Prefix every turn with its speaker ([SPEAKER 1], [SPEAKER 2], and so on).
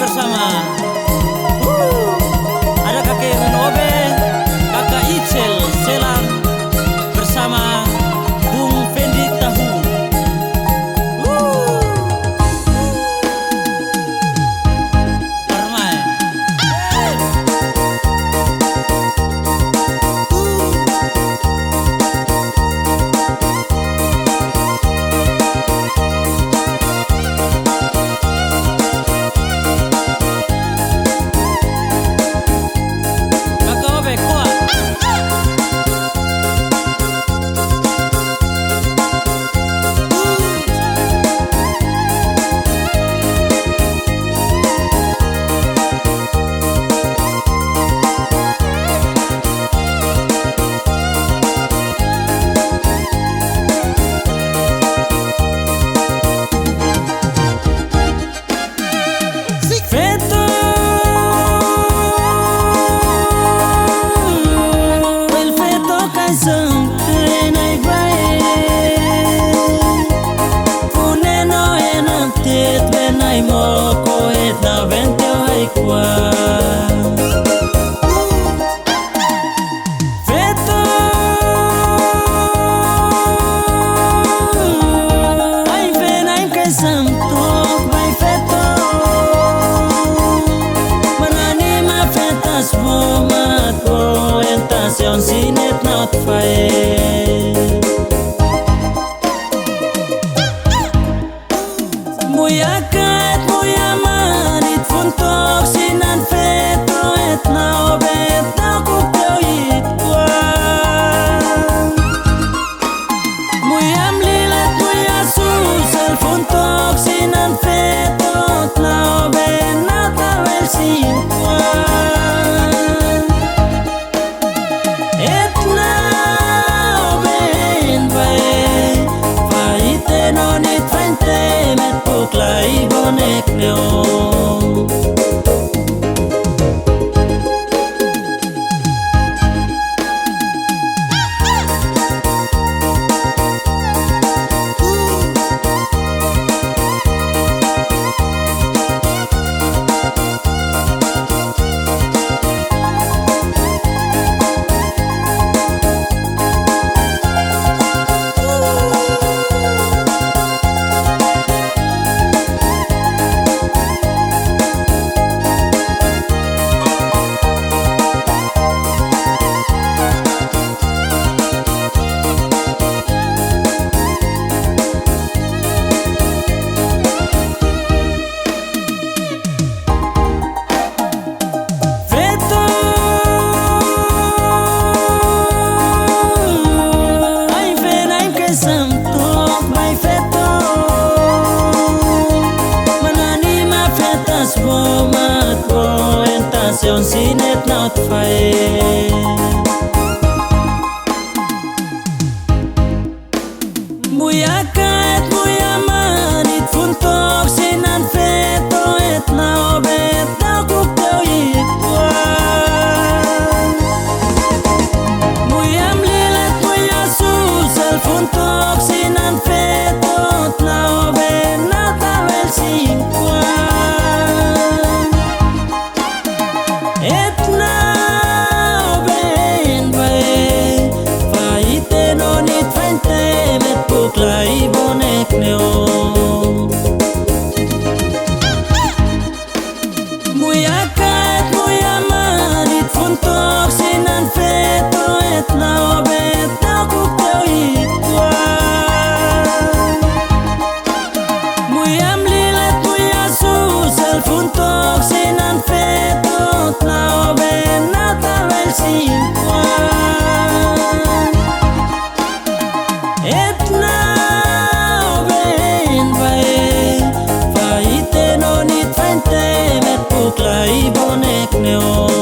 [SPEAKER 1] bersama ada kakek Renobe, kakak Ichel, Selan bersama Bung Fendi Tahu. Permai. Feto Kaisam Kae nai vai Funeno enam tet venai moko et na vente ai qua Feto ai venai Kaisam tok vai Feto Menanima fetas bomat orientación sinet not fae Muyakat muyamanit funtok sinan Feto et na obet na kupteo itwa Muyam lilat muyasus el funtok sinan Feto et na obet na tawel sintwa Lai bonek neon orientación sinet not fae Muyakat muyamanit funtok sinan Feto et na obet na kupteo itwa Muyam lilat muyasus el funtok sinan Feto et na obet na tawel singkwa Etna oben vai faite nonit fente met puklai bonek neon Muyakat muyamanit funtok sinan Feto et na obet na kupteo itwa Muyam lilat muyasus el funtok sinan Feto na oben na tawel singkwa Etna oben vai faite nonit fente met puklai bonek neon